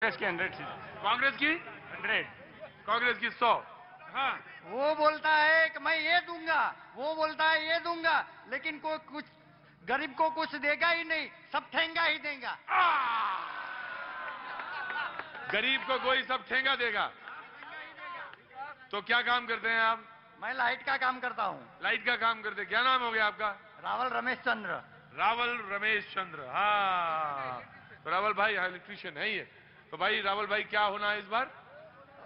कांग्रेस की 100 सीट, कांग्रेस की 100। कांग्रेस की 100। हाँ, वो बोलता है कि मैं ये दूंगा, वो बोलता है ये दूंगा, लेकिन कोई कुछ गरीब को कुछ देगा ही नहीं, सब ठेंगा ही देगा। गरीब को कोई सब ठेंगा देगा। तो क्या काम करते हैं आप? मैं लाइट का काम करता हूँ। लाइट का काम करते हैं। क्या नाम हो गया आपका? रावल रमेश चंद्र। रावल रमेश चंद्र। हाँ, तो रावल भाई इलेक्ट्रीशियन है ये। तो भाई रावल भाई, क्या होना है इस बार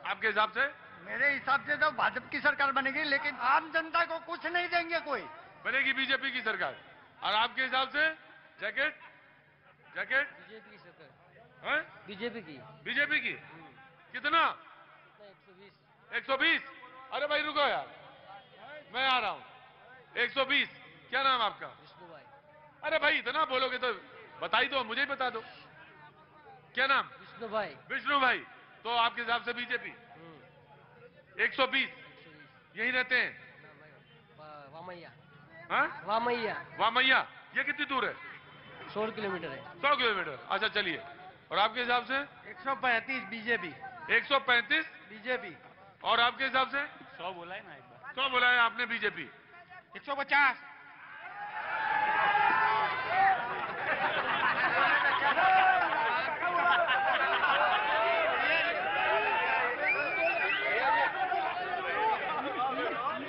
आपके हिसाब से? मेरे हिसाब से तो भाजपा की सरकार बनेगी, लेकिन आम जनता को कुछ नहीं देंगे कोई। बनेगी बीजेपी की सरकार। और आपके हिसाब से? जैकेट जैकेट बीजेपी की सरकार, है? बीजेपी की। बीजेपी की कितना? 120। 120। अरे भाई रुको यार, मैं आ रहा हूं। 120। क्या नाम आपका? विष्णु भाई। अरे भाई इतना बोलोगे तो बता ही दो, मुझे ही बता दो। क्या नाम? विष्णु भाई। विष्णु भाई। तो आपके हिसाब से बीजेपी 120 120। यही रहते हैं? वामैया। हाँ, वामैया। वामैया। ये कितनी दूर है? 16 किलोमीटर है। 100 किलोमीटर। अच्छा चलिए। और आपके हिसाब से? 135 बीजेपी। 135 बीजेपी। और आपके हिसाब से? 100 बोला है ना एक बार। 100 बोला है आपने बीजेपी। 150।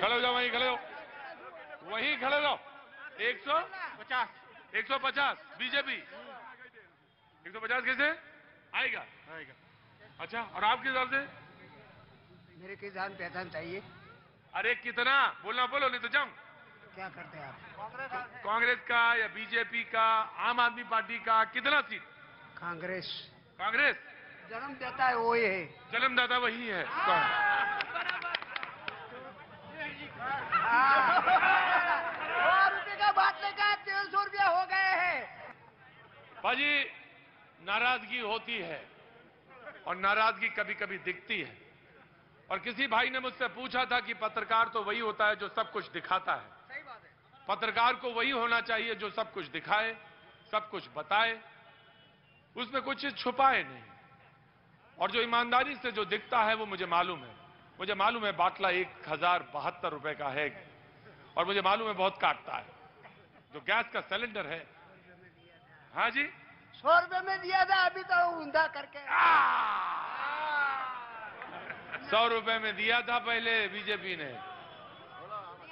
खड़े हो जाओ, वहीं खड़े हो, वहीं खड़े रहो। 150। 150 बीजेपी। 150 कैसे आएगा? आएगा। अच्छा, और आपके हिसाब से? मेरे की जान पहचान चाहिए। अरे कितना बोलना, बोलो नहीं तो जाऊं। क्या करते हैं आप? कांग्रेस का या बीजेपी का, आम आदमी पार्टी का कितना सीट? कांग्रेस। कांग्रेस जन्म देता है वो है। जन्मदाता वही है। 100 रुपए का बाटले का 300 रुपया हो गए हैं। भाजी, नाराजगी होती है और नाराजगी कभी कभी दिखती है। और किसी भाई ने मुझसे पूछा था कि पत्रकार तो वही होता है जो सब कुछ दिखाता है। सही बात है। पत्रकार को वही होना चाहिए जो सब कुछ दिखाए, सब कुछ बताए, उसमें कुछ छुपाए नहीं। और जो ईमानदारी से जो दिखता है वो मुझे मालूम है। मुझे मालूम है बाटला 1072 रुपए का है, और मुझे मालूम है बहुत काटता है। जो गैस का सिलेंडर है, हाँ जी, 100 रुपए में दिया था, अभी तो ऊंधा करके। 100 रुपए में दिया था पहले बीजेपी ने।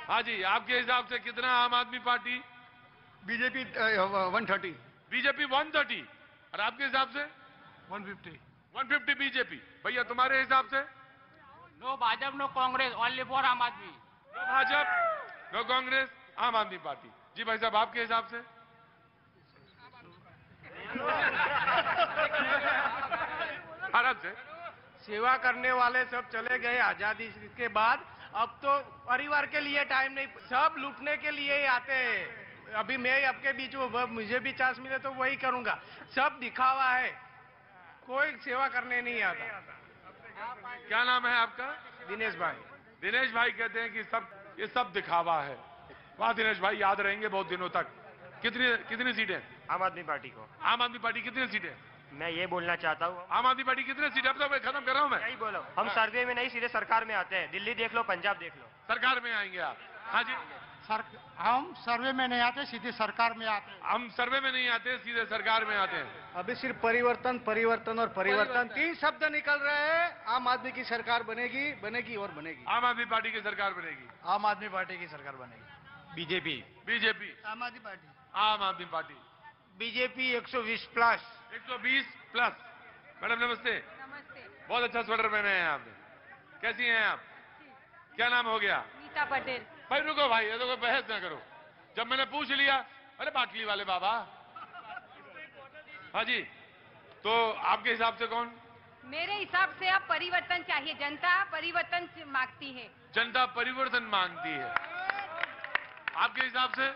हाँ जी, आपके हिसाब से कितना आम आदमी पार्टी? बीजेपी 130। बीजेपी 130। और आपके हिसाब से? 150। 150 बीजेपी। भैया तुम्हारे हिसाब से? No Bhajpa, no Congress, only for Aam Aadmi. No Bhajpa, no Congress, आम आदमी पार्टी। जी भाई साहब, आपके हिसाब से? आराम से। सेवा करने वाले सब चले गए आजादी के बाद। अब तो परिवार के लिए टाइम नहीं, सब लूटने के लिए ही आते हैं। अभी मैं आपके बीच में, मुझे भी चांस मिले तो वही करूंगा। सब दिखावा है, कोई सेवा करने नहीं आता। क्या नाम है आपका? दिनेश भाई। दिनेश भाई कहते हैं कि ये सब दिखावा है। वाह दिनेश भाई, याद रहेंगे बहुत दिनों तक। कितनी कितनी सीटें? आम आदमी पार्टी को। आम आदमी पार्टी कितनी सीटें? मैं ये बोलना चाहता हूँ, आम आदमी पार्टी कितनी सीटें? अब तो मैं खत्म कर रहा हूं। मैं यही बोलो, हम सर्वे में नहीं सीधे सरकार में आते हैं। दिल्ली देख लो, पंजाब देख लो। सरकार में आएंगे आप? हाँ जी, हम सर्वे में नहीं आते, सीधे सरकार में आते हैं। हम सर्वे में नहीं आते, सीधे सरकार में आते हैं। अभी सिर्फ परिवर्तन, परिवर्तन और परिवर्तन, तीन शब्द निकल रहे हैं। आम आदमी की सरकार बनेगी, बनेगी और बनेगी। आम आदमी पार्टी की सरकार बनेगी। आम आदमी पार्टी की सरकार बनेगी। बीजेपी। बीजेपी। आम आदमी पार्टी। आम आदमी party. BJP 120 plus. 120 plus. Madam नमस्ते। नमस्ते। बहुत अच्छा स्वेटर पहने हैं आपने। कैसी हैं आप? क्या नाम हो गया? नीता पटेल। भाई रुको भाई, ये तो कोई बहस ना करो। जब मैंने पूछ लिया, अरे बाटली वाले बाबा। हाँ जी, तो आपके हिसाब से कौन? मेरे हिसाब से अब परिवर्तन चाहिए, जनता परिवर्तन मांगती है। जनता परिवर्तन मांगती है। आपके हिसाब से?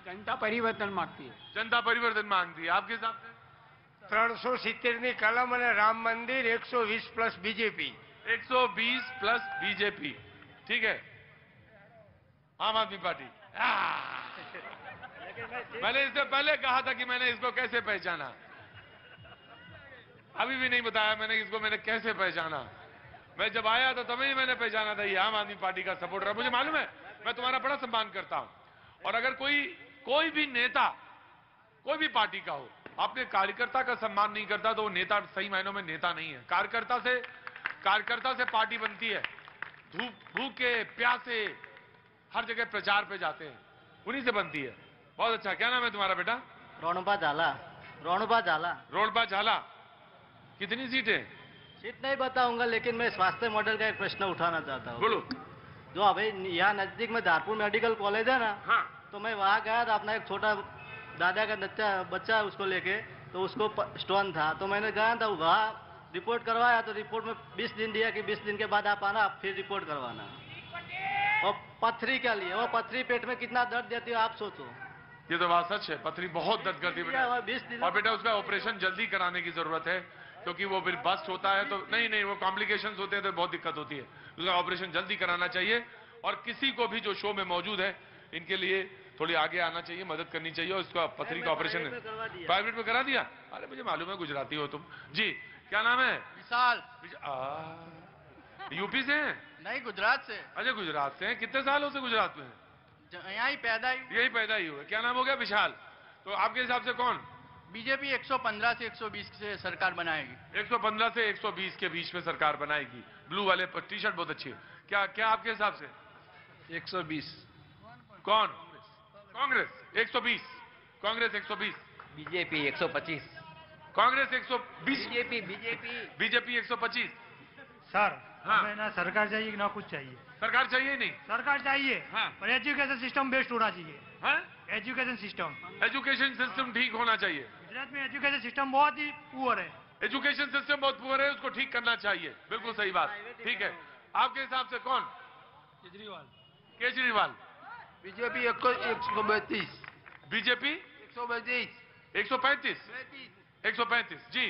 जनता परिवर्तन मांगती है। जनता परिवर्तन मांगती है। आपके हिसाब से? 370 कलम और राम मंदिर 120 प्लस बीजेपी। 120 plus BJP. ठीक है, आम आदमी पार्टी। मैंने इससे पहले कहा था कि मैंने इसको कैसे पहचाना। अभी भी नहीं बताया मैंने इसको, मैंने कैसे पहचाना। मैं जब आया था तभी मैंने पहचाना था ये आम आदमी पार्टी का सपोर्टर है। मुझे मालूम है मैं तुम्हारा बड़ा सम्मान करता हूं, और अगर कोई भी नेता कोई भी पार्टी का हो अपने कार्यकर्ता का सम्मान नहीं करता तो वो नेता सही मायनों में नेता नहीं है। कार्यकर्ता से पार्टी बनती है। भूखे प्यासे हर जगह प्रचार पे जाते हैं, उन्हीं से बनती है। बहुत अच्छा, क्या नाम है तुम्हारा बेटा? रोणबा झाला। रोडबा झाला। कितनी सीटें? सीट नहीं बताऊंगा, लेकिन मैं स्वास्थ्य मॉडल का एक प्रश्न उठाना चाहता हूँ। बोलो। जो अभी यहाँ नजदीक में धारपुर मेडिकल कॉलेज है ना, हाँ। तो मैं वहाँ गया था, अपना एक छोटा दादा का बच्चा उसको लेके, तो उसको स्टोन था, तो मैंने गया था वहाँ रिपोर्ट करवाया, तो रिपोर्ट में 20 दिन दिया कि 20 दिन के बाद आप आना, फिर रिपोर्ट करवाना। और पथरी के लिए, वो पथरी पेट में कितना दर्द देती है आप सोचो। ये तो बात सच है, पथरी बहुत दर्द करती है बेटा। 20 दिन और बेटा उसका ऑपरेशन जल्दी कराने की जरूरत है, क्योंकि वो फिर बस्ट होता है तो नहीं वो कॉम्प्लिकेशंस होते हैं तो बहुत दिक्कत होती है। उसका ऑपरेशन जल्दी कराना चाहिए। और किसी को भी जो शो में मौजूद है इनके लिए थोड़ी आगे आना चाहिए, मदद करनी चाहिए। और उसका पथरी का ऑपरेशन प्राइवेट में करा दिया। अरे मुझे मालूम है गुजराती हो तुम जी। क्या नाम है? विशाल। यूपी से हैं? नहीं, गुजरात से। अच्छा गुजरात से हैं। कितने सालों से गुजरात में? यहाँ ही पैदा यही हुए। क्या नाम हो गया? विशाल। तो आपके हिसाब से कौन? बीजेपी 115 से 120 से सरकार बनाएगी। 115 से 120 के बीच में सरकार बनाएगी। ब्लू वाले टी शर्ट बहुत अच्छी है। क्या आपके हिसाब से? 120। कौन? Congress 120। Congress 120। BJP 125। Congress 120। BJP 125। Sir हाँ। हमें ना सरकार चाहिए ना कुछ चाहिए। सरकार चाहिए ही नहीं। सरकार चाहिए, हाँ। पर एजुकेशन सिस्टम बेस्ट होना चाहिए। हाँ? एजुकेशन सिस्टम ठीक होना चाहिए। गुजरात में एजुकेशन सिस्टम बहुत ही पुअर है। एजुकेशन सिस्टम बहुत पुअर है, उसको ठीक करना चाहिए। बिल्कुल सही बात। ठीक है, आपके हिसाब से कौन? केजरीवाल। बीजेपी 132। बीजेपी 132। 135। 135 जी।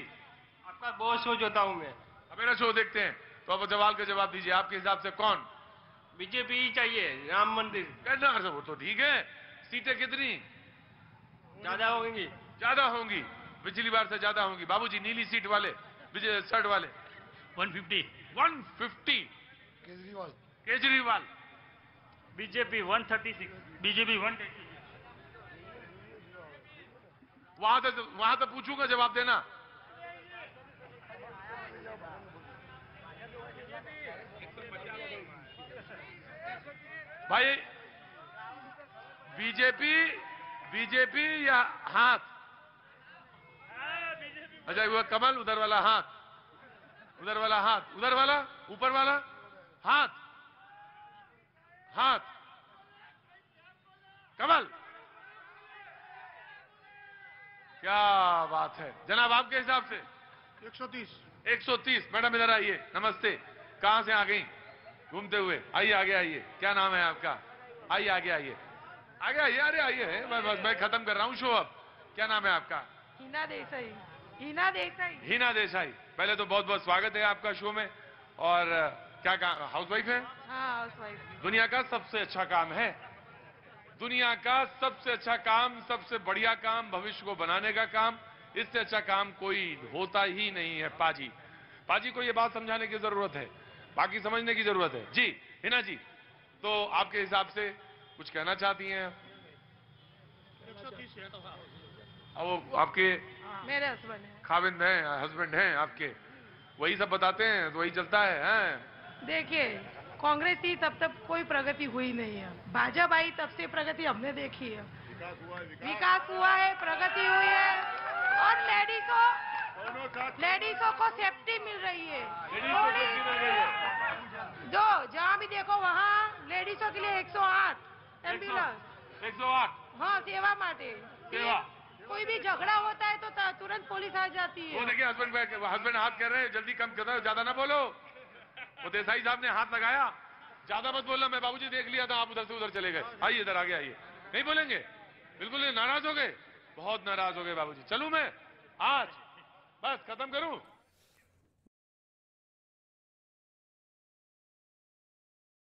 आपका बहुत शो जोता हूँ मैं। अब मेरा शो देखते हैं तो अब सवाल का जवाब दीजिए। आपके हिसाब से कौन? बीजेपी ही चाहिए। राम मंदिर कहना वो तो ठीक है। सीटें कितनी? ज्यादा होंगी। ज्यादा होंगी, पिछली बार से ज्यादा होंगी। बाबूजी नीली सीट वाले, विजय शर्ट वाले 150। केजरीवाल। बीजेपी 136। बीजेपी 130। वहां तो पूछूंगा, जवाब देना। भाई बीजेपी या हाथ? अच्छा वो कमल, उधर वाला हाथ, उधर वाला हाथ, उधर वाला ऊपर वाला हाथ, कमल। क्या बात है जनाब, आपके हिसाब से? 130। 130। मैडम इधर आइए, नमस्ते। कहां से आ गई घूमते हुए? आइए आगे आइए। क्या नाम है आपका? आइए आगे आइए। अरे आइए, मैं खत्म कर रहा हूं शो अब। क्या नाम है आपका? हिना देसाई। हिना देसाई। पहले तो बहुत बहुत स्वागत है आपका शो में। और क्या काम, हाउसवाइफ है? हाँ, हाउसवाइफ। दुनिया का सबसे अच्छा काम है, दुनिया का सबसे अच्छा काम, सबसे बढ़िया काम, भविष्य को बनाने का काम। इससे अच्छा काम कोई होता ही नहीं है। पाजी को ये बात समझाने की जरूरत है, बाकी समझने की जरूरत है। जी हिना जी, तो आपके हिसाब से कुछ कहना चाहती हैं? 130 है तो हाँ। अब वो आपके मेरे हस्बैंड है। खाविंद हैं, हस्बैंड हैं आपके, वही सब बताते हैं तो वही चलता है। देखिए, कांग्रेस थी तब तक कोई प्रगति हुई नहीं है। भाजपा आई तब से प्रगति हमने देखी है। विकास हुआ है, प्रगति हुई है, और लेडीजों को सेफ्टी मिल रही है। जो जहाँ भी देखो वहाँ लेडीजों के लिए 108 एम्बुलेंस। 108। हाँ, सेवा माटे। सेवा। कोई भी झगड़ा होता है तो तुरंत पुलिस आ जाती है। वो देखिए हस्बैंड हाथ कर रहे हैं, जल्दी कम करो, ज्यादा ना बोलो। वो देसाई साहब ने हाथ लगाया, ज्यादा मत बोलना। मैं बाबूजी देख लिया था, आप उधर से उधर चले गए। आइए इधर आगे आइए। नहीं बोलेंगे? बिल्कुल नहीं, नाराज हो गए, बहुत नाराज हो गए बाबूजी। चलूं मैं आज? बस खत्म करूं?